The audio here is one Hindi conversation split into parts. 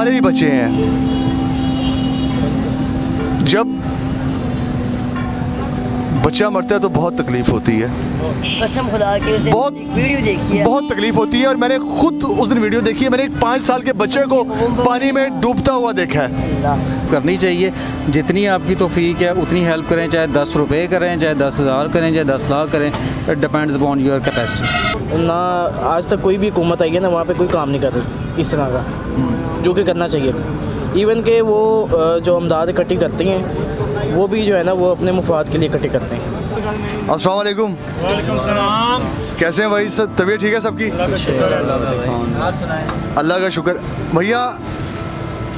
हमारे भी बच्चे हैं। जब बच्चा मरता है तो बहुत तकलीफ़ होती है, कसम खुदा की। उस दिन बहुत वीडियो देखी है, बहुत तकलीफ़ होती है। और मैंने खुद उस दिन वीडियो देखी है। मैंने एक 5 साल के बच्चे को पानी में डूबता हुआ देखा है। अल्लाह। करनी चाहिए, जितनी आपकी तौफीक है उतनी हेल्प करें, चाहे 10 रुपये करें, चाहे 10,000 करें, चाहे 10 लाख करें। It depends upon your capacity. ना आज तक कोई भी हुकूमत आई है ना वहाँ पे कोई काम नहीं कर रही इस तरह का, जो कि करना चाहिए। इवन के वो जो अमदाद इकट्ठी करती हैं वो भी जो है ना वो अपने मुफाद के लिए इकट्ठी करते हैं। अस्सलाम वालेकुम। कैसे हैं भाई? सब तबीयत ठीक है सबकी? अल्लाह का शुक्र। भैया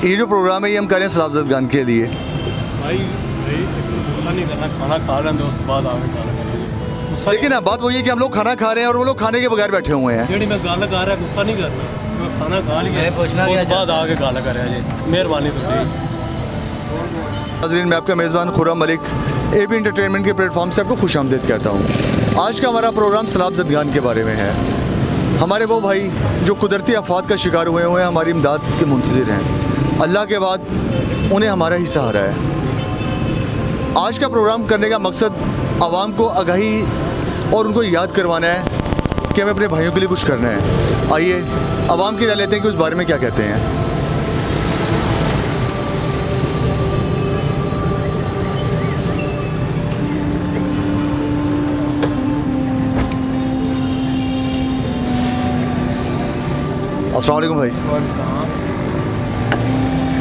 ये जो प्रोग्राम है ये हम कर रहे हैं सलाब ज़दगान के लिए। भाई गुस्सा नहीं करना, खाना खा रहे हैं तो उसके बाद आगे खाना करेंगे। लेकिन अब बात वही है कि हम लोग खाना खा रहे हैं और वो लोग खाने के बगैर बैठे हुए हैं। ਜਿਹੜੀ मैं गाना गा रहा है गुस्सा नहीं करना, मैं खाना खा लिया उसके बाद आगे गाना कर रहा है जी, मेहरबानी तो। नाज़रीन, मैं आपका मेज़बान खुर्रम मलिक AB एंटरटेनमेंट के प्लेटफॉर्म से आपको खुशामदीद कहता हूँ। आज का हमारा प्रोग्राम सलाब ज़दगान के बारे में है। हमारे वो भाई जो कुदरती आफात का शिकार हुए हैं हमारी इमदाद के मुंतज़िर हैं। अल्लाह के बाद उन्हें हमारा ही सहारा है। आज का प्रोग्राम करने का मकसद आवाम को आगाही और उनको याद करवाना है कि हमें अपने भाइयों के लिए कुछ करना है। आइए आवाम की राय लेते हैं कि उस बारे में क्या कहते हैं। अस्सलाम वालेकुम भाई,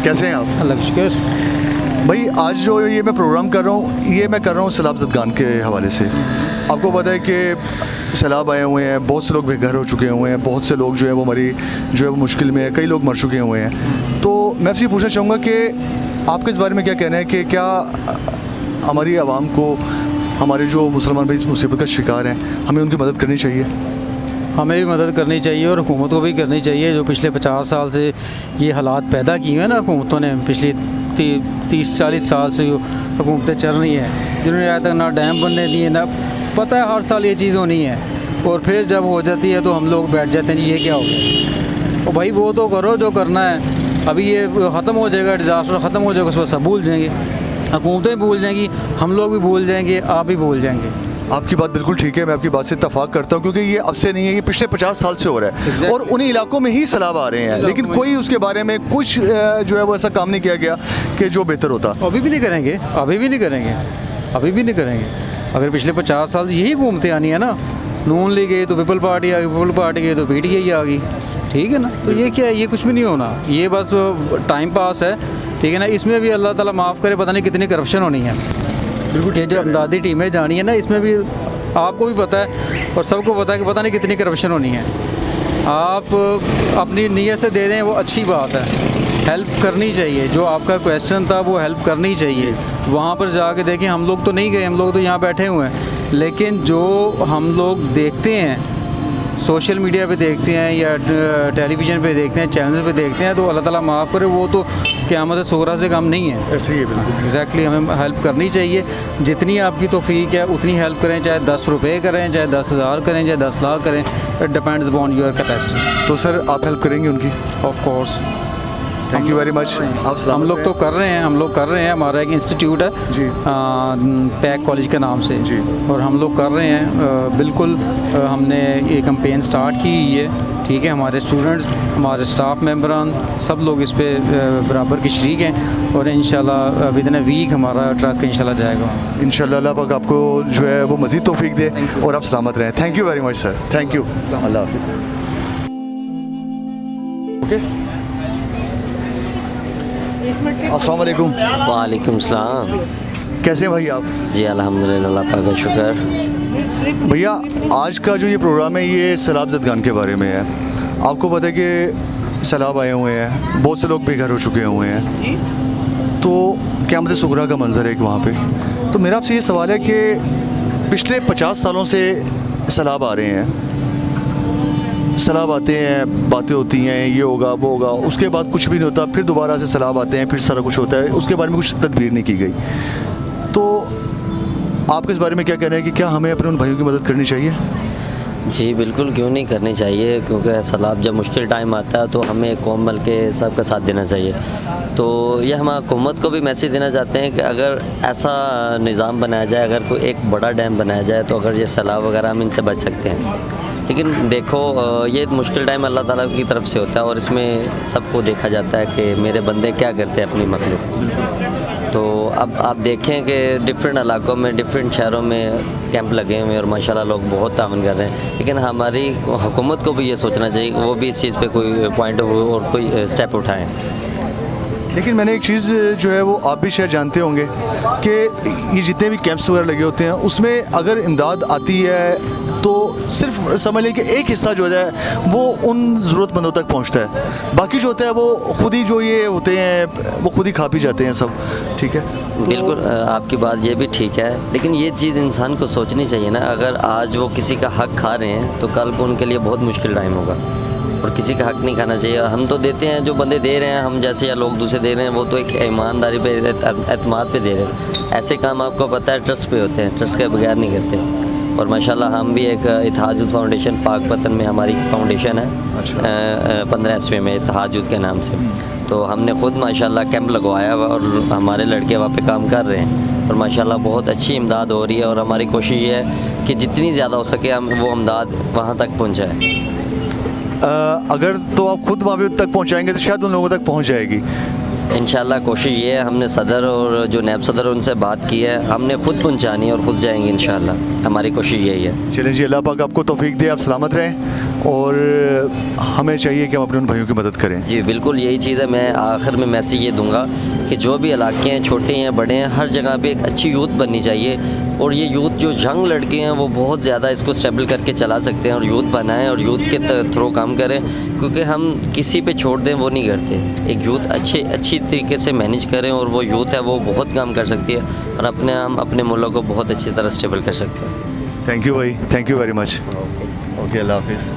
कैसे हैं आप? अल्लाह का शुक्र। भाई आज जो ये मैं प्रोग्राम कर रहा हूँ ये मैं कर रहा हूँ सलाब ज़दगान के हवाले से। आपको पता है कि सैलाब आए हुए हैं, बहुत से लोग बेघर हो चुके हुए हैं, बहुत से लोग जो है वो वो मुश्किल में है, कई लोग मर चुके हुए हैं। तो मैं आपसे पूछना चाहूँगा कि आपके इस बारे में क्या कहना है कि क्या हमारी आवाम को, हमारे जो मुसलमान भाई इस मुसीबत का शिकार हैं, हमें उनकी मदद करनी चाहिए? हमें भी मदद करनी चाहिए और हुकूमत को भी करनी चाहिए। जो पिछले 50 साल से ये हालात पैदा किए हैं ना हुकूमतों ने, पिछली 30-40 साल से हुकूमतें चल रही हैं, जिन्होंने आज तक ना डैम बनने दिए, ना पता है हर साल ये चीज़ होनी है। और फिर जब हो जाती है तो हम लोग बैठ जाते हैं जी ये क्या हो गया। और भाई वो तो करो जो करना है। अभी ये ख़त्म हो जाएगा, डिज़ास्टर ख़त्म हो जाएगा, उस पर सब भूल जाएंगे, हुकूमतें भूल जाएंगी, हम लोग भी भूल जाएंगे, आप भी भूल जाएंगे। आपकी बात बिल्कुल ठीक है, मैं आपकी बात से इत्तफाक करता हूँ, क्योंकि ये अब से नहीं है, ये पिछले 50 साल से हो रहा है। Exactly. और उन्हीं इलाकों में ही सैलाब आ रहे हैं, लेकिन कोई उसके बारे में कुछ जो है वो ऐसा काम नहीं किया गया कि जो बेहतर होता। अभी भी नहीं करेंगे, अभी भी नहीं करेंगे, अभी भी नहीं करेंगे। अगर पिछले 50 साल से यही घूमते आनी है ना, नून लीग गई तो पीपल पार्टी आ गई, पीपल पार्टी गई तो PTI आ गई, ठीक है ना। तो ये क्या है, ये कुछ भी नहीं होना, ये बस टाइम पास है, ठीक है ना। इसमें भी अल्लाह ताला माफ़ करे, पता नहीं कितनी करप्शन होनी है। ये जो अमदादी टीमें जानी है ना, इसमें भी आपको भी पता है और सबको पता है कि पता नहीं कितनी करप्शन होनी है। आप अपनी नीयत से दे दें वो अच्छी बात है, हेल्प करनी चाहिए। जो आपका क्वेश्चन था वो हेल्प करनी चाहिए। वहाँ पर जाके देखें, हम लोग तो नहीं गए, हम लोग तो यहाँ बैठे हुए हैं, लेकिन जो हम लोग देखते हैं, सोशल मीडिया पे देखते हैं या टेलीविज़न पे देखते हैं, चैनल पे देखते हैं, तो अल्लाह ताला माफ़ करे, वो तो क़यामत सुगरा से कम नहीं है। ऐसे ही है बिल्कुल। एग्जैक्टली, हमें हेल्प करनी चाहिए, जितनी आपकी तौफीक है उतनी हेल्प करें, चाहे 10 रुपये करें, चाहे 10,000 करें, चाहे 10 लाख करें। It depends upon your capacity. तो सर आप हेल्प करेंगे उनकी? Of course, thank you very much. आप हम लोग तो कर रहे हैं, हम लोग कर रहे हैं। हमारा एक इंस्टीट्यूट है जी, पैक कॉलेज के नाम से जी, और हम लोग कर रहे हैं। बिल्कुल हमने ये कैंपेन स्टार्ट की हुई है, ठीक है। हमारे स्टूडेंट्स, हमारे स्टाफ मेंबरान, सब लोग इस पे बराबर की शरीक हैं और इंशाल्लाह विदिन अ वीक हमारा ट्रक इंशाल्लाह जाएगा। इंशाल्लाह अल्लाह पाक आपको जो है वो मज़ीद तौफीक दे और आप सलामत रहें। Thank you very much sir, thank you. अल्लाह हाफिज़। ओके, अस्सलाम वालेकुम। वालेकुम सलाम। कैसे हैं भाई आप? जी अल्हम्दुलिल्लाह, अल्लाह पाक का शुक्र। भैया आज का जो ये प्रोग्राम है ये सैलाब ज़दगान के बारे में है। आपको पता है कि सैलाब आए हुए हैं, बहुत से लोग बेघर हो चुके हुए हैं, तो क़यामत सुगरा का मंजर है एक वहाँ पे। तो मेरा आपसे ये सवाल है कि पिछले 50 सालों से सैलाब आ रहे हैं, सैलाब आते हैं, बातें होती हैं, ये होगा वो होगा, उसके बाद कुछ भी नहीं होता, फिर दोबारा से सैलाब आते हैं, फिर सारा कुछ होता है, उसके बारे में कुछ तदबीर नहीं की गई। तो आपके इस बारे में क्या कहना है कि क्या हमें अपने उन भाइयों की मदद करनी चाहिए? जी बिल्कुल, क्यों नहीं करनी चाहिए, क्योंकि सैलाब जब मुश्किल टाइम आता है तो हमें कौम मिल के सबका साथ देना चाहिए। तो ये हम हुकूमत को भी मैसेज देना चाहते हैं कि अगर ऐसा निज़ाम बनाया जाए, अगर कोई एक बड़ा डैम बनाया जाए तो अगर ये सैलाब वगैरह हम इनसे बच सकते हैं। लेकिन देखो ये मुश्किल टाइम अल्लाह ताला की तरफ से होता है और इसमें सबको देखा जाता है कि मेरे बंदे क्या करते हैं अपनी मखलूक। तो अब आप देखें कि डिफरेंट इलाकों में, डिफरेंट शहरों में कैंप लगे हुए हैं और माशाल्लाह लोग बहुत तावन कर रहे हैं। लेकिन हमारी हुकूमत को भी ये सोचना चाहिए कि वो भी इस चीज़ पे कोई पॉइंट ऑफ व्यू और कोई स्टेप उठाएं। लेकिन मैंने एक चीज़ जो है वो आप भी शायद जानते होंगे कि ये जितने भी कैंप्स वगैरह लगे होते हैं उसमें अगर इमदाद आती है तो सिर्फ समझ लें कि एक हिस्सा जो है वो उन ज़रूरतमंदों तक पहुंचता है, बाकी जो होता है वो खुद ही जो ये होते हैं वो खुद ही खा पी जाते हैं सब। ठीक है, बिल्कुल आपकी बात ये भी ठीक है, लेकिन ये चीज़ इंसान को सोचनी चाहिए ना। अगर आज वो किसी का हक खा रहे हैं तो कल को उनके लिए बहुत मुश्किल टाइम होगा और किसी का हक नहीं खाना चाहिए। हम तो देते हैं, जो बंदे दे रहे हैं हम जैसे या लोग दूसरे दे रहे हैं, वो तो एक ईमानदारी पे, एतमाद पे दे रहे हैं। ऐसे काम आपको पता है ट्रस्ट पे होते हैं, ट्रस्ट के बगैर नहीं करते। और माशाल्लाह हम भी एक इत्तेहाजुद फाउंडेशन पाकपतन में हमारी फाउंडेशन है 15वीं में इत्तेहाजुद के नाम से। तो हमने ख़ुद माशाल्लाह कैंप लगवाया हुआ और हमारे लड़के वहाँ पे काम कर रहे हैं और माशाल्लाह बहुत अच्छी इमदाद हो रही है। और हमारी कोशिश ये है कि जितनी ज़्यादा हो सके हम वो इमदाद वहाँ तक पहुँचाएँ। अगर तो आप खुद वहाँ तक पहुँचाएंगे तो शायद उन लोगों तक पहुँच जाएगी। इंशाल्लाह कोशिश ये है, हमने सदर और जो नायब सदर उनसे बात की है, हमने ख़ुद पहुँचानी है और ख़ुद जाएंगे इंशाल्लाह। हमारी कोशिश यही है। चलें जी, अल्लाह पाक आपको तौफीक दे, आप सलामत रहें और हमें चाहिए कि हम अपने उन भाइयों की मदद करें। जी बिल्कुल यही चीज़ है। मैं आखिर में मैसेज ये दूंगा कि जो भी इलाके हैं, छोटे हैं बड़े हैं, हर जगह पे एक अच्छी यूथ बननी चाहिए। और ये यूथ जो यंग लड़के हैं वो बहुत ज़्यादा इसको स्टेबल करके चला सकते हैं और यूथ बनाएं और यूथ के थ्रू काम करें, क्योंकि हम किसी पे छोड़ दें वो नहीं करते। एक यूथ अच्छी तरीके से मैनेज करें और वो यूथ है वो बहुत काम कर सकती है और हम अपने मुल्क को बहुत अच्छी तरह स्टेबल कर सकते हैं। थैंक यू भाई, thank you very much. Okay, अल्लाह हाफिज़।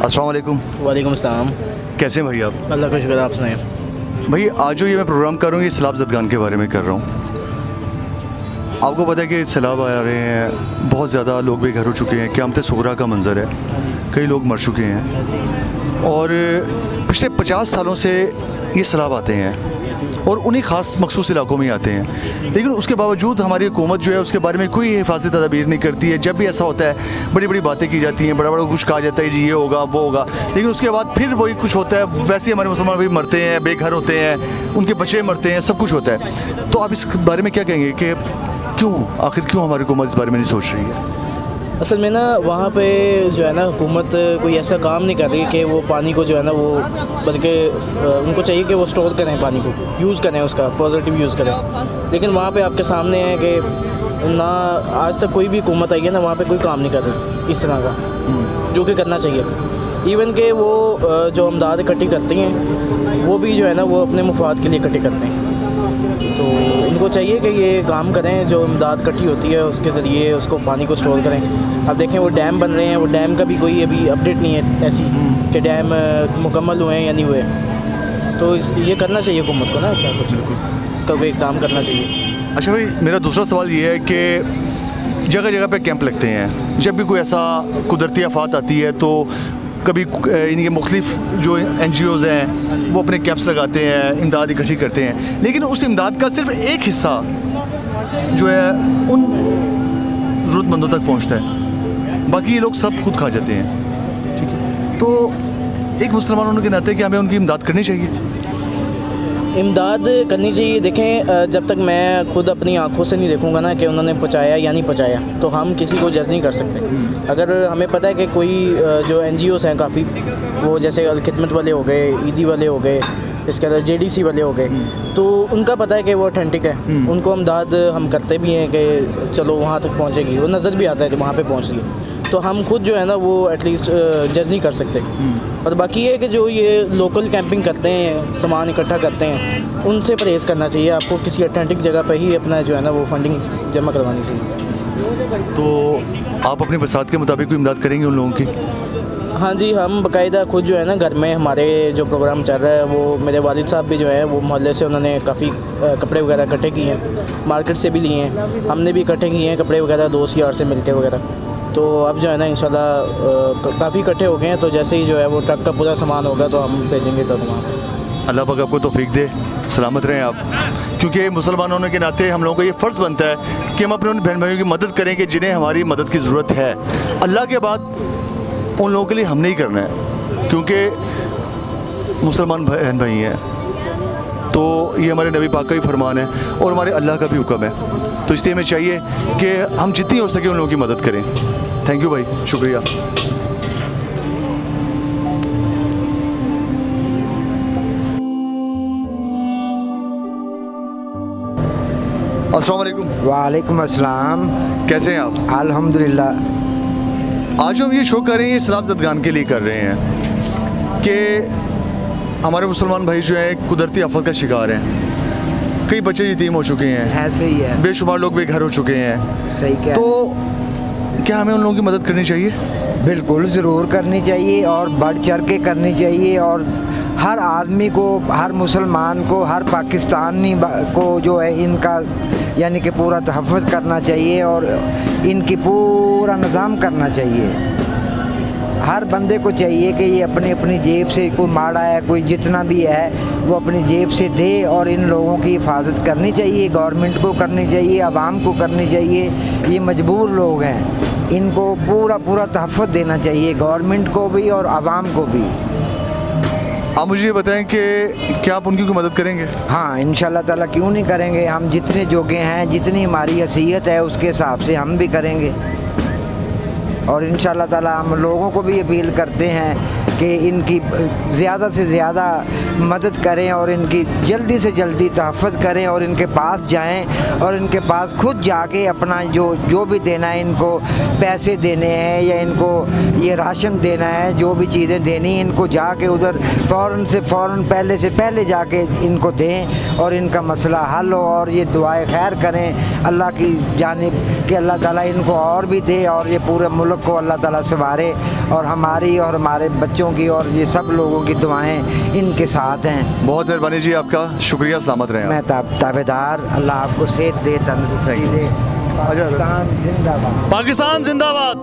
अस्सलाम वालेकुम। वालेकुम अस्सलाम। कैसे हैं भाई आप? अल्लाह का शुक्र, आप सुनाएं। भाई आज जो ये मैं प्रोग्राम कर रहा हूँ ये सैलाब ज़दगान के बारे में कर रहा हूँ। आपको पता है कि सैलाब आ रहे हैं, बहुत ज़्यादा लोग बेघर हो चुके हैं, क़यामत सुगरा का मंज़र है, कई लोग मर चुके हैं और पिछले 50 सालों से ये सैलाब आते हैं और उन्हीं ख़ास मखसूस इलाकों में ही आते हैं। लेकिन उसके बावजूद हमारी हुकूमत जो है उसके बारे में कोई हिफाजती तदाबीर नहीं करती है। जब भी ऐसा होता है बड़ी बड़ी बातें की जाती हैं, बड़ा बड़ा कुछ कहा जाता है जी ये होगा वो होगा, लेकिन उसके बाद फिर वही कुछ होता है। वैसे ही हमारे मुसलमान भी मरते हैं, बेघर होते हैं, उनके बच्चे मरते हैं, सब कुछ होता है। तो आप इस बारे में क्या कहेंगे कि आखिर क्यों हमारी हुकूमत इस बारे में नहीं सोच रही है? असल में ना वहाँ पे जो है ना हुकूमत कोई ऐसा काम नहीं कर रही कि वो पानी को जो है ना वो, बल्कि उनको चाहिए कि वो स्टोर करें, पानी को यूज़ करें, उसका पॉजिटिव यूज़ करें। लेकिन वहाँ पे आपके सामने है कि ना आज तक कोई भी हुकूमत आई है ना वहाँ पे कोई काम नहीं कर रही इस तरह का जो कि करना चाहिए। इवन के वो जो इमदाद इकट्ठी करती हैं वो भी जो है ना वो अपने मुफाद के लिए इकट्ठी करते हैं। तो इनको चाहिए कि ये काम करें, जो इमदाद इकट्ठी होती है उसके ज़रिए उसको पानी को स्टोर करें। अब देखें वो डैम बन रहे हैं, वो डैम का भी कोई अभी अपडेट नहीं है ऐसी कि डैम मुकम्मल हुए हैं या नहीं हुए। तो ये करना चाहिए हुकूमत को ना, ऐसा कुछ इसका कोई इक़दाम करना चाहिए। अच्छा भाई, मेरा दूसरा सवाल ये है कि जगह जगह पे कैंप लगते हैं, जब भी कोई ऐसा कुदरती आफत आती है तो कभी इनके मुख्तलिफ जो NGOs हैं वो अपने कैंप्स लगाते हैं, इमदाद इकट्ठी करते हैं, लेकिन उस इमदाद का सिर्फ एक हिस्सा जो है उन ज़रूरतमंदों तक पहुंचता है, बाकी ये लोग सब खुद खा जाते हैं। ठीक है, तो एक मुसलमान होने के नाते कि हमें उनकी इमदाद करनी चाहिए। इमदाद करनी चाहिए। देखें जब तक मैं खुद अपनी आंखों से नहीं देखूंगा ना कि उन्होंने पहुँचाया या नहीं पहुँचाया तो हम किसी को जज नहीं कर सकते। अगर हमें पता है कि कोई जो NGOs हैं काफ़ी, वो जैसे अलखिदमत वाले हो गए, ईदी वाले हो गए, इसके अलावा JDC वाले हो गए, तो उनका पता है कि वो ऑथेंटिक है, उनको इमदाद हम करते भी हैं कि चलो वहाँ तक पहुँचेगी, वो नज़र भी आता है कि वहाँ पर पहुँच रही है। तो हम खुद जो है ना वो एटलीस्ट जज नहीं कर सकते। और बाकी ये है कि जो ये लोकल कैंपिंग करते हैं, सामान इकट्ठा करते हैं, उनसे परहेज़ करना चाहिए। आपको किसी ऑथेंटिक जगह पे ही अपना जो है ना वो फंडिंग जमा करवानी चाहिए। तो आप अपनी बसात के मुताबिक कोई इमदाद करेंगे उन लोगों की? हाँ जी, हम बाकायदा खुद जो है ना घर में हमारे जो प्रोग्राम चल रहा है वो मेरे वालिद साहब भी जो है वो मोहल्ले से उन्होंने काफ़ी कपड़े वगैरह इकट्ठे किए हैं, मार्केट से भी लिए हैं, हमने भी इकट्ठे किए हैं कपड़े वगैरह दोस्त यार से मिलके वगैरह। तो अब जो है ना इंशाल्लाह काफ़ी इकट्ठे हो गए हैं, तो जैसे ही जो है वो ट्रक का पूरा सामान होगा तो हम भेजेंगे ट्रक वहाँ पर। अल्लाह पाक आपको तौफीक दे, सलामत रहें आप। क्योंकि मुसलमान होने के नाते हम लोगों का ये फ़र्ज़ बनता है कि हम अपने उन बहन भाइयों की मदद करें कि जिन्हें हमारी मदद की ज़रूरत है। अल्लाह के बाद उन लोगों के लिए हमने ही करना है, क्योंकि मुसलमान बहन भाई हैं, तो ये हमारे नबी पाक का भी फरमान है और हमारे अल्लाह का भी हुक्म है। तो इसलिए हमें चाहिए कि हम जितनी हो सके उन लोगों की मदद करें। थैंक यू भाई, शुक्रिया। अस्सलाम वालेकुम। वालेकुम अस्सलाम। कैसे हैं आप? अल्हम्दुलिल्लाह। आज हम ये शो कर रहे हैं, ये सलाब ज़दगान के लिए कर रहे हैं कि हमारे मुसलमान भाई जो है कुदरती आफत का शिकार हैं। कई बच्चे यतीम हो चुके हैं, ऐसे ही है, बेशुमार लोग बेघर हो चुके हैं। सही क्या तो क्या हमें उन लोगों की मदद करनी चाहिए? बिल्कुल ज़रूर करनी चाहिए और बढ़ चढ़ के करनी चाहिए। और हर आदमी को, हर मुसलमान को, हर पाकिस्तानी को जो है इनका यानी कि पूरा तहफ़्फ़ुज़ करना चाहिए और इनकी पूरा निज़ाम करना चाहिए। हर बंदे को चाहिए कि ये अपनी अपनी जेब से, कोई माड़ा है कोई जितना भी है वो अपनी जेब से दे और इन लोगों की हिफाजत करनी चाहिए। गवर्नमेंट को करनी चाहिए, आवाम को करनी चाहिए। ये मजबूर लोग हैं, इनको पूरा पूरा तहफ़्फ़ुज़ देना चाहिए, गवर्नमेंट को भी और आवाम को भी। आप मुझे ये बताएं कि क्या आप उनकी कोई मदद करेंगे? हाँ, इंशाल्लाह ताला क्यों नहीं करेंगे। हम जितने जोगे हैं, जितनी हमारी हैसियत है उसके हिसाब से हम भी करेंगे। और इंशाल्लाह ताला हम लोगों को भी अपील करते हैं कि इनकी ज़्यादा से ज़्यादा मदद करें और इनकी जल्दी से जल्दी तहफ़्फ़ुज़ करें और इनके पास जाएं और इनके पास खुद जाके अपना जो भी देना है, इनको पैसे देने हैं या इनको ये राशन देना है, जो भी चीज़ें देनी हैं इनको जाके उधर फ़ौरन पहले से पहले जाके इनको दें और इनका मसला हल हो। और ये दुआएं खैर करें अल्लाह की जानिब कि अल्लाह ताला इनको और भी दे और ये पूरे मुल्क को अल्लाह ताला संवारे। और हमारी और हमारे बच्चों की और ये सब लोगों की दुआएं इनके साथ हैं। बहुत मेहरबानी जी, आपका शुक्रिया, सलामत रहें। मैं ताबेदार, अल्लाह आपको सेहत दे, तंदुरुस्ती दे। पाकिस्तान जिंदाबाद। पाकिस्तान जिंदाबाद।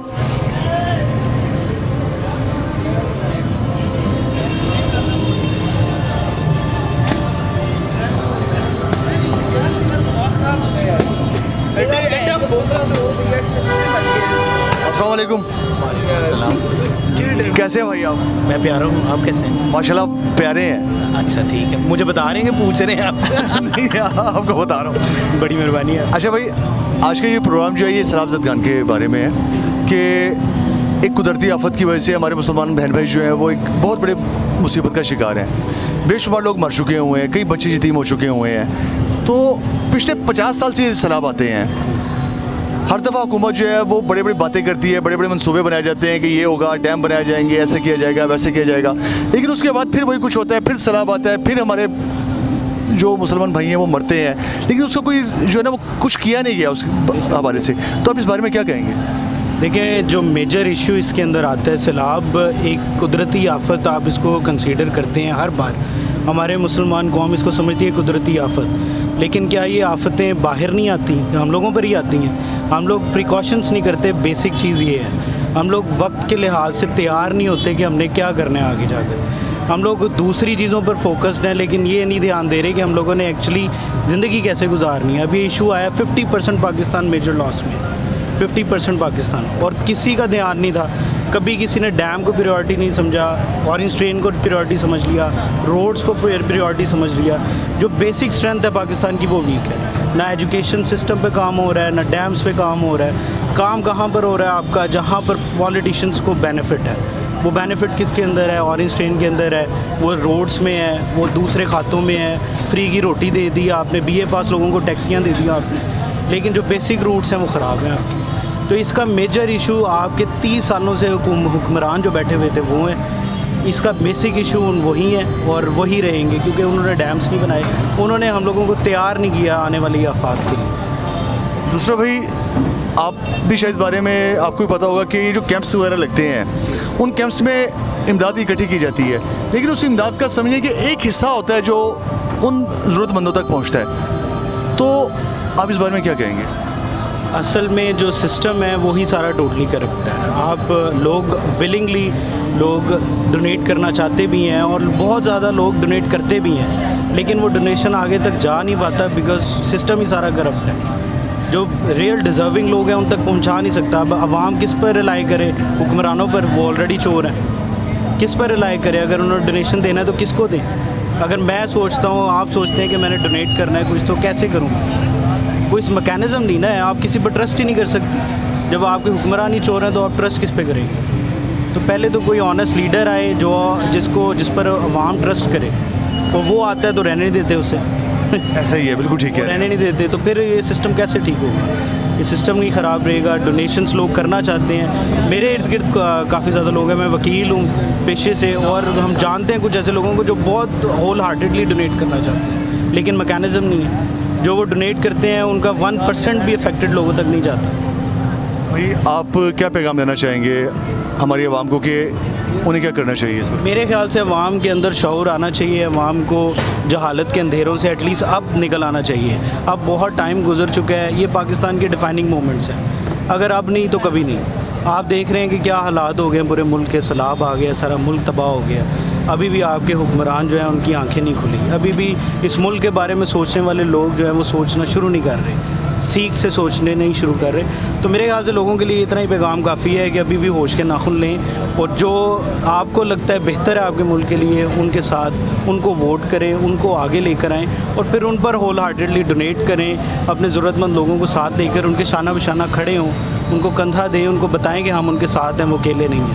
अस्सलाम वालेकुम। कैसे हैं भाई आप? मैं प्यारा हूँ, आप कैसे हैं? माशाल्लाह प्यारे हैं। अच्छा ठीक है, मुझे बता रहे हैं कि पूछ रहे हैं आप? नहीं, आपको बता रहा हूँ। बड़ी मेहरबानी है। अच्छा भाई, आज का ये प्रोग्राम जो है ये सलाब ज़दगान के बारे में है कि एक कुदरती आफत की वजह से हमारे मुसलमान बहन भाई जो हैं वो एक बहुत बड़े मुसीबत का शिकार हैं। बेशुमार लोग मर चुके हुए हैं, कई बच्चे यतीम हो चुके हुए हैं। तो पिछले 50 साल से ये सैलाब आते हैं। हर दफ़ा हुकूमत जो है वो बड़ी बड़ी बातें करती है, बड़े बड़े मंसूबे बनाए जाते हैं कि ये होगा, डैम बनाए जाएंगे, ऐसे किया जाएगा, वैसे किया जाएगा। लेकिन उसके बाद फिर वही कुछ होता है, फिर सैलाब आता है, फिर हमारे जो मुसलमान भाई हैं वो मरते हैं, लेकिन उसका कोई जो है ना वो कुछ किया नहीं गया उस हवाले से। तो आप इस बारे में क्या कहेंगे? देखिए, जो मेजर इशू इसके अंदर आता है, सैलाब एक कुदरती आफत आप इसको कंसीडर करते हैं हर बार। हमारे मुसलमान कौम इसको समझती है कुदरती आफत, लेकिन क्या ये आफतें बाहर नहीं आती, हम लोगों पर ही आती हैं। हम लोग प्रिकॉशंस नहीं करते। बेसिक चीज़ ये है, हम लोग वक्त के लिहाज से तैयार नहीं होते कि हमने क्या करना है आगे जाकर। हम लोग दूसरी चीज़ों पर फोकस्ड हैं, लेकिन ये नहीं ध्यान दे रहे कि हम लोगों ने एक्चुअली ज़िंदगी कैसे गुजारनी है। अभी ये इशू आया 50% पाकिस्तान मेजर लॉस में, 50% पाकिस्तान, और किसी का ध्यान नहीं था। कभी किसी ने डैम को प्रायोरिटी नहीं समझा, ऑरेंज ट्रेन को प्रायोरिटी समझ लिया, रोड्स को प्रायोरिटी समझ लिया। जो बेसिक स्ट्रेंथ है पाकिस्तान की वो वीक है। ना एजुकेशन सिस्टम पे काम हो रहा है, ना डैम्स पे काम हो रहा है। काम कहाँ पर हो रहा है आपका? जहाँ पर पॉलिटिशियंस को बेनिफिट है। वो बेनिफिट किसके अंदर है? ऑरेंज ट्रेन के अंदर है, वो रोड्स में है, वो दूसरे खातों में है। फ्री की रोटी दे दी आपने, BA पास लोगों को टैक्सियाँ दे दी आपने, लेकिन जो बेसिक रूट्स हैं वो ख़राब हैं आपकी। तो इसका मेजर इशू आपके 30 सालों से हुक्मरान जो बैठे हुए थे वो हैं। इसका बेसिक इशू वही है और वही रहेंगे, क्योंकि उन्होंने डैम्स नहीं बनाए, उन्होंने हम लोगों को तैयार नहीं किया आने वाली आफात के लिए। दूसरा भाई, आप भी शायद इस बारे में आपको भी पता होगा कि ये जो कैंप्स वगैरह लगते हैं उन कैंप्स में इमदाद इकट्ठी की जाती है, लेकिन उस इमदाद का समझिए कि एक हिस्सा होता है जो उन ज़रूरतमंदों तक पहुंचता है। तो आप इस बारे में क्या कहेंगे? असल में जो सिस्टम है वही सारा टोटली करप्ट है। आप लोग विलिंगली लोग डोनेट करना चाहते भी हैं और बहुत ज़्यादा लोग डोनेट करते भी हैं, लेकिन वो डोनेशन आगे तक जा नहीं पाता बिकॉज सिस्टम ही सारा करप्ट है। जो रियल डिज़र्विंग लोग हैं उन तक पहुंचा नहीं सकता। अब आवाम किस पर रिलाई करे? हुक्मरानों पर, वो ऑलरेडी चोर हैं। किस पर रिलाई करे? अगर उन्होंने डोनेशन देना है तो किसको दें? अगर मैं सोचता हूँ, आप सोचते हैं कि मैंने डोनेट करना है कुछ, तो कैसे करूँ? कोई मैकेनिज़्म नहीं ना है। आप किसी पर ट्रस्ट ही नहीं कर सकते। जब आपके हुक्मरान ही चोर हैं तो आप ट्रस्ट किस पे करेंगे? तो पहले तो कोई ऑनेस्ट लीडर आए जिस पर आवाम ट्रस्ट करे, और वो आता है तो रहने नहीं देते उसे। ऐसा ही है, बिल्कुल ठीक है। रहने नहीं देते तो फिर ये सिस्टम कैसे ठीक होगा? ये सिस्टम ही ख़राब रहेगा। डोनेशंस लोग करना चाहते हैं। मेरे इर्द गिर्द काफ़ी ज़्यादा लोग हैं, मैं वकील हूँ पेशे से, और हम जानते हैं कुछ ऐसे लोगों को जो बहुत होल हार्टेडली डोनेट करना चाहते हैं, लेकिन मैकेनिज़्म नहीं है। जो वो डोनेट करते हैं उनका 1% भी अफेक्टेड लोगों तक नहीं जाता। भाई आप क्या पैगाम देना चाहेंगे हमारी आवाम को कि उन्हें क्या करना चाहिए इसमें? मेरे ख्याल से अवाम के अंदर शऊर आना चाहिए। अवाम को जहालत के अंधेरों से एटलीस्ट अब निकल आना चाहिए। अब बहुत टाइम गुजर चुका है। ये पाकिस्तान के डिफाइनिंग मोमेंट्स हैं। अगर अब नहीं तो कभी नहीं। आप देख रहे हैं कि क्या हालात हो गए पूरे मुल्क के। सैलाब आ गया, सारा मुल्क तबाह हो गया। अभी भी आपके हुक्मरान जो हैं उनकी आंखें नहीं खुली। अभी भी इस मुल्क के बारे में सोचने वाले लोग जो हैं वो सोचना शुरू नहीं कर रहे, ठीक से सोचने नहीं शुरू कर रहे। तो मेरे ख्याल से लोगों के लिए इतना ही पैगाम काफ़ी है कि अभी भी होश के नाखुन लें, और जो आपको लगता है बेहतर है आपके मुल्क के लिए, उनके साथ उनको वोट करें, उनको आगे लेकर आएँ, और फिर उन पर होल हार्टेडली डोनेट करें। अपने ज़रूरतमंद लोगों को साथ लेकर उनके शाना बशाना खड़े हों, उनको कंधा दें, उनको बताएं कि हम उनके साथ हैं, वो अकेले नहीं हैं।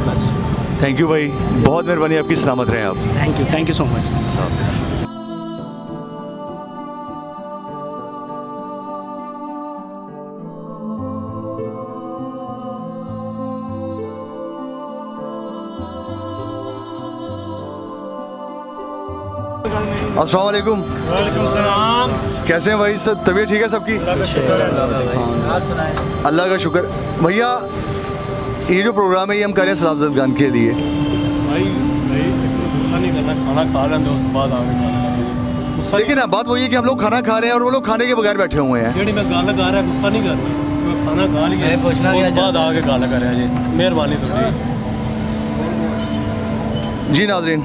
बस। थैंक यू भाई, बहुत मेहरबानी, आपकी सलामत रहें आप। Thank you so much. अस्सलाम वालेकुम। कैसे हैं भाई? सब तबीयत ठीक है सबकी? अल्लाह का शुक्र। भैया ये जो प्रोग्राम है ये हम कर रहे हैं सलाब जदगान के लिए। भाई गुस्सा नहीं करना, खाना खा रहे हैं तो उसके बाद आगे गाल करेंगे। गुस्सा लेकिन अब बात वही है कि हम लोग खाना खा रहे हैं और वो लोग खाने के बगैर बैठे हुए हैं। जेड़ी मैं गाल गा रहा, गुस्सा नहीं करना। कोई खाना खा लिया उसके बाद आगे गाल करे जी, मेहरबानी थोड़ी। जी नाज़रीन,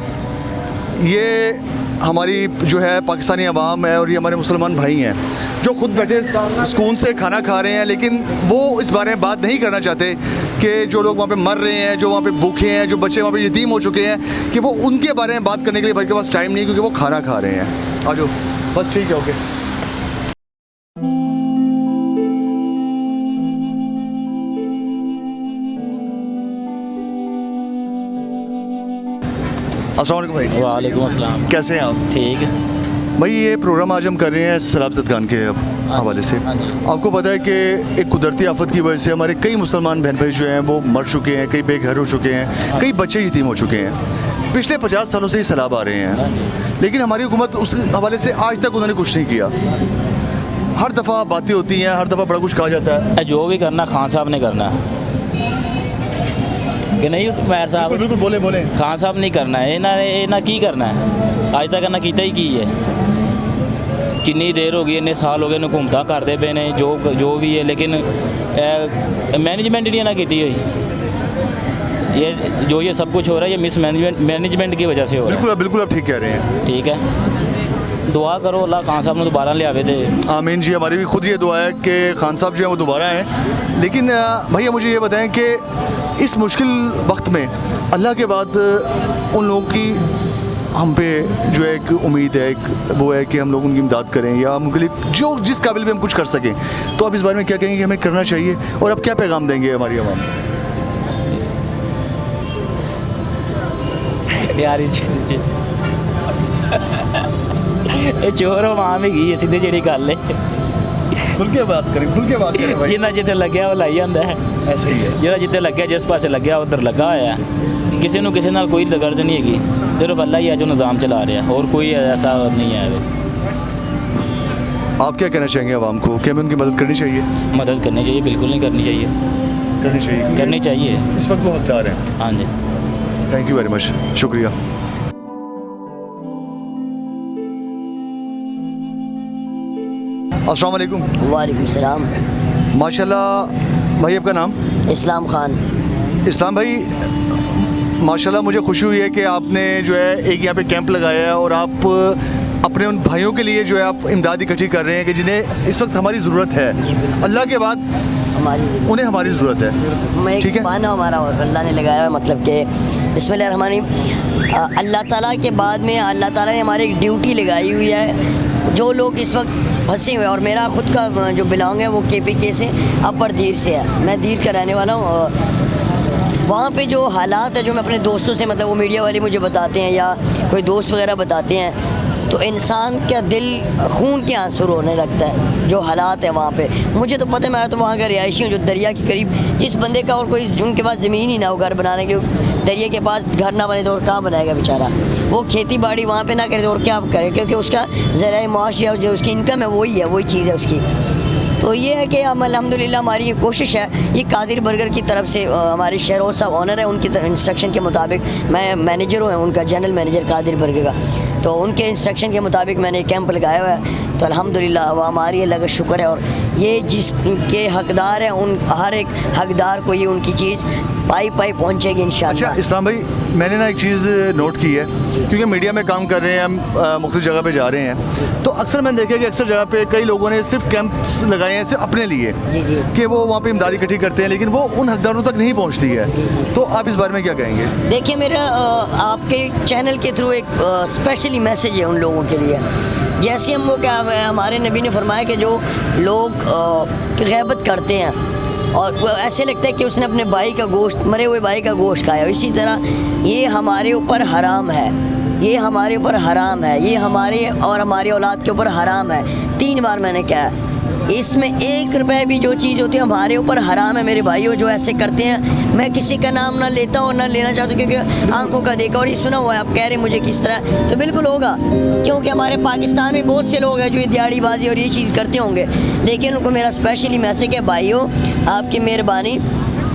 ये हमारी जो है पाकिस्तानी अवाम है और ये हमारे मुसलमान भाई हैं जो खुद बैठे सुकून से खाना खा रहे हैं, लेकिन वो इस बारे में बात नहीं करना चाहते कि जो लोग वहाँ पे मर रहे हैं, जो वहाँ पे भूखे हैं, जो बच्चे वहाँ पे यतीम हो चुके हैं, कि वो उनके बारे में बात करने के लिए भाई के पास टाइम नहीं है क्योंकि वो खाना खा रहे हैं। आ जाओ, बस ठीक है, ओके। अस्सलाम वालेकुम भाई। वालेकुम अस्सलाम। कैसे हैं आप? ठीक है भाई, ये प्रोग्राम आज हम कर रहे हैं सलाब जदगान के हवाले से। आपको पता है कि एक कुदरती आफत की वजह से हमारे कई मुसलमान बहन भाई जो हैं वो मर चुके हैं, कई बेघर हो चुके हैं, कई बच्चे यतीम हो चुके हैं। पिछले 50 सालों से ही सैलाब आ रहे हैं, लेकिन हमारी हुकूमत उस हवाले से आज तक उन्होंने कुछ नहीं किया। हर दफ़ा बातें होती हैं, हर दफ़ा बड़ा कुछ कहा जाता है। जो भी करना खान साहब ने करना है कि नहीं? उस मैर साहब बिल्कुल बोले बोले खान साहब नहीं करना है। इन्हें की करना है? अज तक इन्हें किया ही की है। कितनी देर हो गई, इन्ने साल हो गए इन्हें घूमता करते पे ने जो भी है, लेकिन मैनेजमेंट नहीं ना की हुई। ये सब कुछ हो रहा है ये मिस मैनेजमेंट की वजह से हो रहा है। बिल्कुल आप ठीक कह रहे हैं। ठीक है, दुआ करो अल्लाह खान साहब ने दोबारा ले आवे थे। आमीन जी, हमारी भी खुद ये दुआ है कि खान साहब जो है वो दोबारा आएँ। लेकिन भैया मुझे ये बताएं कि इस मुश्किल वक्त में अल्लाह के बाद उन लोगों की हम पे जो है एक उम्मीद है, एक वो है कि हम लोग उनकी इमदाद करें या हम उनके लिए जो जिस काबिल भी हम कुछ कर सकें। तो आप इस बारे में क्या कहेंगे कि हमें करना चाहिए और अब क्या पैगाम देंगे हमारी आवाम? यार ये चोर मां में गई सीधे जी गल है। खुल के बात करें भाई। जिन्ना जिते लग्या वो लाई जाता है। ऐसे ही है, जिहड़ा जिते लग्या जिस पासे लग्या उधर लगा होया है। किसी को किसी नाल कोई गर्ज नहीं हैगी, सिर्फ अल्लाह ही है जो निज़ाम चला रहा है और कोई ऐसा नहीं है। आप क्या कहना चाहेंगे आवाम को? क्या हमें उनकी मदद करनी चाहिए? मदद करनी चाहिए, बिल्कुल नहीं करनी चाहिए। करनी चाहिए क्योंकि करनी चाहिए। इस वक्त वो हकदार हैं। हाँ जी। थैंक यू वेरी मच, शुक्रिया। अस्सलाम वालेकुम। वालेकुम सलाम। माशाल्लाह भाई, आपका नाम? इस्लाम खान। इस्लाम भाई, माशाल्लाह मुझे खुशी हुई है कि आपने जो है एक यहाँ पे कैंप लगाया है और आप अपने उन भाइयों के लिए जो है आप इमदाद इकट्ठी कर रहे हैं कि जिन्हें इस वक्त हमारी ज़रूरत है। अल्लाह के बाद उन्हें हमारी ज़रूरत है। मैं ठीक है, माना हमारा और अल्लाह ने लगाया है, मतलब कि बिस्मिल्लाहिर्रहमानिर्रहीम, अल्लाह ताला के बाद में अल्लाह ताला ने हमारी एक ड्यूटी लगाई हुई है। जो लोग इस वक्त फंसे हुए, और मेरा ख़ुद का जो बिलोंग है वो KPK से, अपर दीर से है। मैं दीर का रहने वाला हूँ। वहाँ पे जो हालात है, जो मैं अपने दोस्तों से, मतलब वो मीडिया वाले मुझे बताते हैं या कोई दोस्त वगैरह बताते हैं, तो इंसान का दिल खून के आंसू रोने लगता है। जो हालात है वहाँ पे, मुझे तो पता है, मैं तो वहाँ का रिहायशी हूँ, जो दरिया के करीब, जिस बंदे का और कोई उनके पास ज़मीन ही ना हो घर बनाने की, दरिया के पास घर ना बने तो और कहाँ बनाएगा बेचारा। वो खेती बाड़ी वहाँ पे ना करे तो और क्या करे, क्योंकि उसका ज़राए माश या जो उसकी इनकम है वही है, वही चीज़ है उसकी। तो ये है कि हम अल्हम्दुलिल्लाह हमारी ये कोशिश है, ये कादिर बर्गर की तरफ से हमारे शहरोज साहब ऑनर है, उनकी इंस्ट्रक्शन के मुताबिक, मैं मैनेजर हूँ उनका, जनरल मैनेजर कादिर बर्गर का, तो उनके इंस्ट्रक्शन के मुताबिक मैंने कैंप लगाया हुआ है। तो अल्हम्दुलिल्लाह वो हमारी अल्लाह का शुक्र है। और ये जिसके हकदार हैं, उन हर एक हकदार को ये उनकी चीज़ पाई पहुँचेगी इंशाअल्लाह। अच्छा इस्लाम भाई, मैंने ना एक चीज़ नोट की है, क्योंकि मीडिया में काम कर रहे हैं हम, मुख्तलिफ जगह पे जा रहे हैं, तो अक्सर मैंने देखा कि अक्सर जगह पे कई लोगों ने सिर्फ कैंप्स लगाए हैं सिर्फ अपने लिए, जी जी, कि वो वहाँ पे इमदाद इकट्ठी करते हैं, लेकिन वो उन हकदारों तक नहीं पहुँचती है। तो आप इस बारे में क्या कहेंगे? देखिए, मेरा आपके चैनल के थ्रू एक स्पेशली मैसेज है उन लोगों के लिए। जैसे हम वो क्या, हमारे नबी ने फरमाया कि जो लोग ग़ैबत करते हैं और वो ऐसे लगता है कि उसने अपने भाई का गोश्त, मरे हुए भाई का गोश्त खाया, इसी तरह ये हमारे ऊपर हराम है, ये हमारे ऊपर हराम है, ये हमारे और हमारी औलाद के ऊपर हराम है। 3 बार मैंने कहा, इसमें 1 रुपये भी जो चीज़ होती है हमारे ऊपर हराम है मेरे भाइयों, जो ऐसे करते हैं। मैं किसी का नाम ना लेता हूँ ना लेना चाहता हूँ, क्योंकि आंखों का देखा और ये सुना हुआ है। आप कह रहे हैं मुझे किस तरह, तो बिल्कुल होगा, क्योंकि हमारे पाकिस्तान में बहुत से लोग हैं जो ये दिहाड़ीबाजी और ये चीज़ करते होंगे, लेकिन उनको मेरा स्पेशली मैसेज है, भाइयों आपकी मेहरबानी,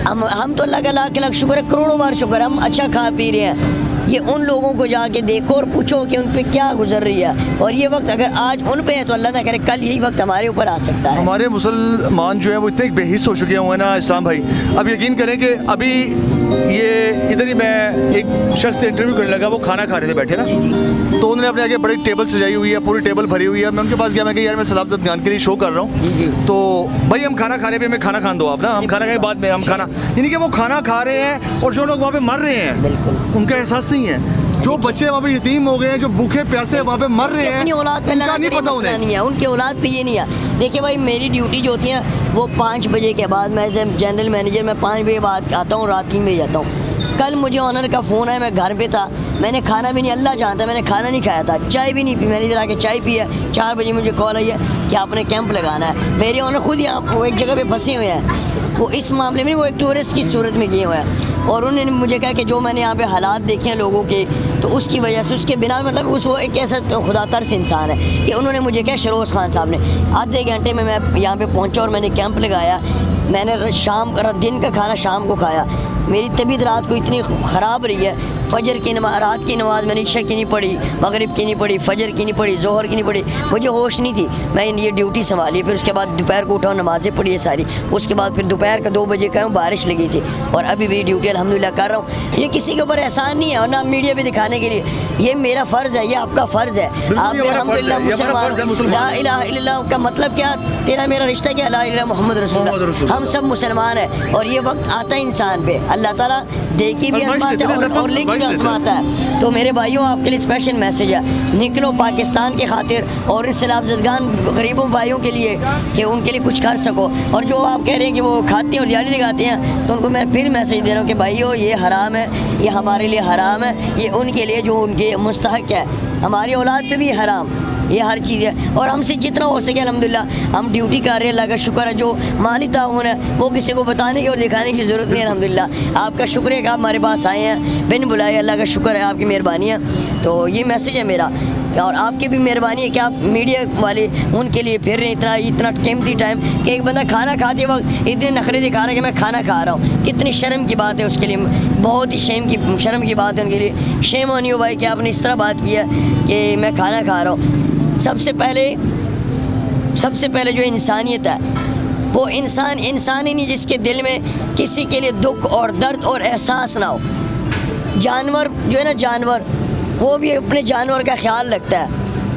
हम तो अल्लाह का लाख शुक्र है, करोड़ों बार शुक्र है, हम अच्छा खा पी रहे हैं। ये उन लोगों को जाके देखो और पूछो कि उन पे क्या गुजर रही है, और ये वक्त अगर आज उन पे है तो अल्लाह ना करे कल यही वक्त हमारे ऊपर आ सकता है। हमारे मुसलमान जो है वो इतने बेहिस हो चुके हुए हैं ना इस्लाम भाई, अब यकीन करें कि अभी ये इधर ही मैं एक शख्स से इंटरव्यू करने लगा, वो खाना खा रहे थे बैठे ना, तो उन्होंने अपने आगे बड़ी टेबल सजाई हुई है, पूरी टेबल भरी हुई है। मैं उनके पास गया, मैं कहा यार मैं सलाब ज़दगान के लिए शो कर रहा हूँ, तो भाई हम खाना खा रहे हैं, हमें खाना खान दो आप ना, हम खाना खाए बाद में हम खाना, यानी कि वो खाना खा रहे हैं और जो लोग वहाँ पे मर रहे हैं उनका एहसास नहीं है। जो बच्चे वहाँ पे यतीम हो गए हैं, जो भूखे प्यासे वहाँ पे मर रहे हैं, अपनी औलाद पे उनका नहीं पता उन्हें नहीं है, उनके औलाद पे ये नहीं है। देखिए भाई, मेरी ड्यूटी जो होती है वो 5 बजे के बाद, मैं जनरल मैनेजर, मैं 5 बजे बाद आता हूँ, रात 3 बजे जाता हूँ। कल मुझे ऑनर का फ़ोन आया, मैं घर पे था, मैंने खाना भी नहीं, अल्लाह जानता है मैंने खाना नहीं खाया था, चाय भी नहीं पी, मैंने इधर आके चाय पी है। 4 बजे मुझे कॉल आई है कि आपने कैंप लगाना है। मेरे ऑनर खुद यहाँ वो एक जगह पे फंसे हुए हैं, वो इस मामले में वो एक टूरिस्ट की सूरत में गए हुए हैं, और उन्होंने मुझे कहा कि जो मैंने यहाँ पे हालात देखे हैं लोगों के, तो उसकी वजह से, उसके बिना, मतलब उस वो एक ऐसा तो खुदा तरस इंसान है कि उन्होंने मुझे कहा, शरोज़ खान साहब ने, आधे घंटे में मैं यहाँ पे पहुँचा और मैंने कैंप लगाया। मैंने दिन का खाना शाम को खाया। मेरी तबीयत रात को इतनी ख़राब रही है, फजर की नमाज, रात की नमाज़ मैंने इशा की नहीं पढ़ी, मगरिब की नहीं पढ़ी, फजर की नहीं पढ़ी, जोहर की नहीं पढ़ी, मुझे होश नहीं थी। मैं ये ड्यूटी संभाली, फिर उसके बाद दोपहर को उठा, नमाज़ें पढ़ी है सारी, उसके बाद फिर दोपहर का 2 बजे का बारिश लगी थी, और अभी भी ड्यूटी अल्हम्दुलिल्लाह कर रहा हूँ। ये किसी के ऊपर एहसान नहीं है, और ना मीडिया पे दिखाने के लिए, ये मेरा फ़र्ज़ है, ये आपका फ़र्ज़ है। आप अल्हम्दुलिल्लाह मुसलमान, ला इलाहा इल्लल्लाह का मतलब क्या, तेरा मेरा रिश्ता क्या, ला इलाहा मोहम्मद रसूलुल्लाह, हम सब मुसलमान हैं। और ये वक्त आता है इंसान पे, अल्लाह ताला दे की भी आज़माता है और लेके भी आज़माता है। तो मेरे भाइयों, आपके लिए स्पेशल मैसेज है, निकलो पाकिस्तान की खातिर और इस सलाब-ज़दगान गरीबों भाइयों के लिए, कि उनके लिए कुछ कर सको। और जो आप कह रहे हैं कि वो खाते हैं और दिहाड़ी लगाते हैं, तो उनको मैं फिर मैसेज दे रहा हूँ कि भाइयों ये हराम है, ये हमारे लिए हराम है, ये उनके लिए जो उनके मुस्तहक है, हमारी औलाद पे भी हराम, ये हर चीज़ है। और हमसे जितना हो सके अल्हम्दुलिल्लाह हम ड्यूटी कर रहे हैं, अल्लाह का शुक्र है। जो माली ताउन है वो किसी को बताने की और दिखाने की ज़रूरत नहीं है अल्हम्दुलिल्लाह। आपका शुक्र है कि आप हमारे पास आए हैं बिन बुलाए, अल्लाह का शुक्र है, आपकी मेहरबानी है। तो ये मैसेज है मेरा और आपकी भी मेहरबानी है कि आप मीडिया वाले उनके लिए फिर रहे इतना कीमती टाइम कि एक बंदा खाना खाते वक्त इतने नखरे दिखा रहा है कि मैं खाना खा रहा हूँ। कितनी शर्म की बात है उसके लिए, बहुत ही शर्म की बात है उनके लिए। शेम ऑन यू भाई कि आपने इस तरह बात किया कि मैं खाना खा रहा हूँ। सबसे पहले जो इंसानियत है वो इंसान ही नहीं जिसके दिल में किसी के लिए दुख और दर्द और एहसास ना हो। जानवर जो है ना, जानवर वो भी अपने जानवर का ख्याल रखता है।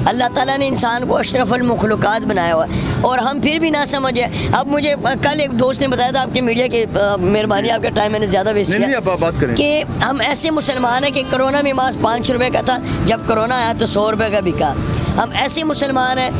अल्लाह ताला ने इंसान को अशरफुल मखलूक़ात बनाया हुआ है और हम फिर भी ना समझे। अब मुझे कल एक दोस्त ने बताया था, आपके मीडिया की मेहरबानी, आपका टाइम मैंने ज़्यादा वेस्ट किया, आप बात करें कि हम ऐसे मुसलमान हैं कि कोरोना में मास्क 5 रुपये का था, जब कोरोना आया तो 100 रुपये का बिका। हम ऐसे मुसलमान हैं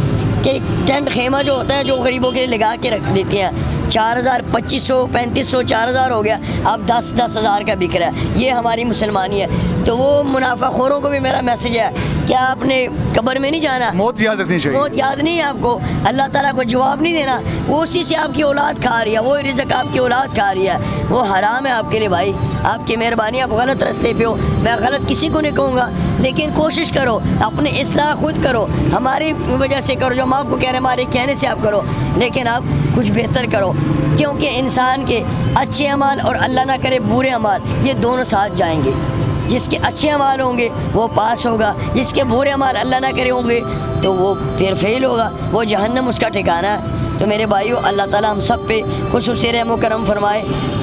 कि टेंट खेमा जो होता है जो गरीबों के लिए लगा के रख देते हैं, 4000 2500 3500 4000 हो गया, अब 10 हज़ार का बिक रहा है। ये हमारी मुसलमानी है। तो वो मुनाफाखोरों को भी मेरा मैसेज है, क्या आपने कब्र में नहीं जाना, मौत याद रखनी चाहिए। मौत याद नहीं है आपको, अल्लाह ताला को जवाब नहीं देना, वो उसी से आपकी औलाद खा रही है, वो रिज़्क आपकी औलाद खा रही है, वो हराम है आपके लिए भाई। आपकी मेहरबानी, आप गलत रास्ते पे हो, मैं गलत किसी को नहीं कहूँगा, लेकिन कोशिश करो, अपने इस्लाह खुद करो, हमारी वजह से करो, जो हम आपको कह रहे हैं हमारे कहने से आप करो, लेकिन आप कुछ बेहतर करो, क्योंकि इंसान के अच्छे अमाल और अल्लाह ना करे बुरे अमाल, ये दोनों साथ जाएंगे। जिसके अच्छे अमाल होंगे वो पास होगा, जिसके बुरे अमाल अल्लाह ना करे होंगे तो वो फिर फेल होगा, वो जहन्नम उसका ठिकाना है। तो मेरे भाइयों, अल्लाह ताला हम सब पे खुसूसी रहम व करम फरमाए।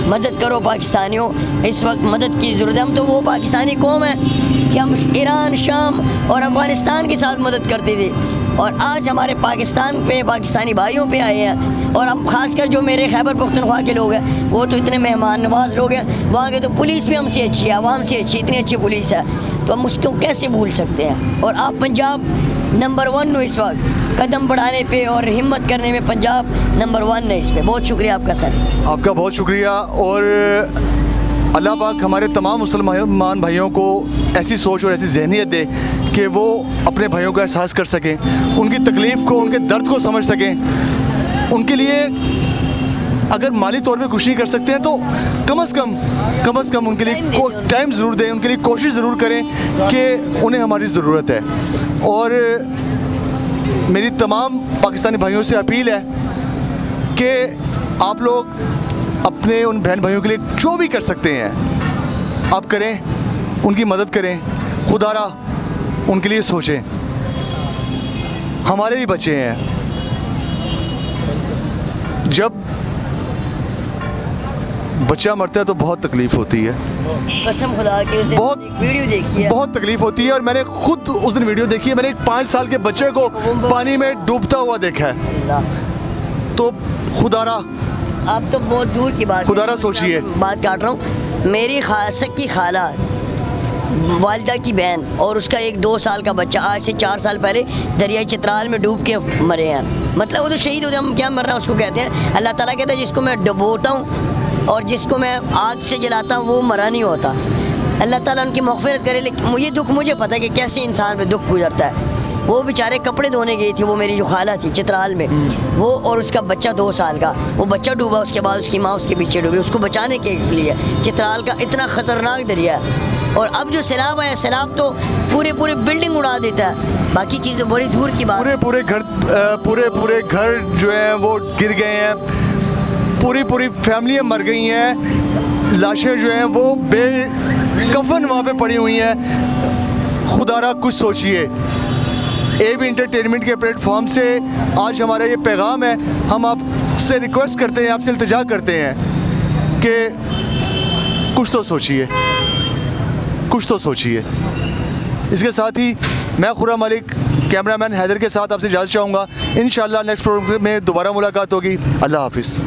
मदद करो पाकिस्तानियों, इस वक्त मदद की ज़रूरत है। हम तो वो पाकिस्तानी कौम है कि हम ईरान, शाम और अफ़गानिस्तान के साथ मदद करते थे, और आज हमारे पाकिस्तान पे, पाकिस्तानी भाइयों पे आए हैं। और हम खासकर जो मेरे खैबर पख्तूनख्वा के लोग हैं, वो तो इतने मेहमान नवाज लोग हैं, वहाँ के तो पुलिस भी हमसे अच्छी है, आवाम से अच्छी, इतनी अच्छी पुलिस है, तो हम उसको कैसे भूल सकते हैं। और आप पंजाब नंबर 1 हो इस वक्त, कदम बढ़ाने पे और हिम्मत करने में पंजाब नंबर 1 है। इस पे बहुत शुक्रिया आपका सर। आपका बहुत शुक्रिया। और अल्लाह पाक हमारे तमाम मुसलमान भाइयों को ऐसी सोच और ऐसी जहनीत दे कि वो अपने भाइयों का एहसास कर सकें, उनकी तकलीफ़ को, उनके दर्द को समझ सकें। उनके लिए अगर माली तौर पे कुछ नहीं कर सकते हैं तो कम अज़ कम उनके लिए टाइम ज़रूर दें, उनके लिए कोशिश ज़रूर करें कि उन्हें हमारी ज़रूरत है। और मेरी तमाम पाकिस्तानी भाइयों से अपील है कि आप लोग अपने उन बहन भाइयों के लिए जो भी कर सकते हैं आप करें, उनकी मदद करें, खुदारा उनके लिए सोचें। हमारे भी बच्चे हैं, जब बच्चा मरता है तो बहुत तकलीफ़ होती है, कसम खुदा की। उस दिन बहुत एक वीडियो देखी है, बहुत तकलीफ़ होती है। और मैंने खुद उस दिन वीडियो देखी है, मैंने एक 5 साल के बच्चे को पानी में डूबता हुआ देखा है। तो खुदारा, आप तो बहुत दूर की बात, खुदारा सोचिए। बात काट रहा हूँ, मेरी की खाला, वालिदा की बहन और उसका एक 2 साल का बच्चा आज से 4 साल पहले दरियाई चित्राल में डूब के मरे हैं। मतलब वो तो शहीद होते हैं, हम क्या मरना उसको कहते हैं। अल्लाह ताला कहता है जिसको मैं डुबोता हूँ और जिसको मैं आग से जलाता हूँ वो मरा नहीं होता। अल्लाह ताला उनकी मग़फ़िरत करे। लेकिन ये दुख मुझे पता है कि कैसे इंसान पे दुख गुजरता है। वो बेचारे कपड़े धोने गई थी, वो मेरी जो खाला थी चित्राल में, वो और उसका बच्चा 2 साल का, वो बच्चा डूबा, उसके बाद उसकी माँ उसके पीछे डूबी, उसको बचाने के लिए। चित्राल का इतना ख़तरनाक दरिया है। और अब जो सैलाब आया, सैलाब तो पूरे बिल्डिंग उड़ा देता है, बाकी चीज़ें बड़ी दूर की बात। पूरे घर जो है वो गिर गए हैं, पूरी फैमिलियाँ मर गई हैं, लाशें जो हैं वो बेकफन वहाँ पे पड़ी हुई हैं। खुदारा कुछ सोचिए। AB एंटरटेनमेंट के प्लेटफॉर्म से आज हमारा ये पैगाम है, हम आपसे रिक्वेस्ट करते हैं, आपसे इल्तिजा करते हैं कि कुछ तो सोचिए। इसके साथ ही मैं खुर्रम मलिक, कैमरामैन हैदर के साथ आपसे इजाज़त चाहूँगा। इंशाअल्लाह नेक्स्ट प्रोग्राम में दोबारा मुलाकात होगी। अल्लाह हाफिज़।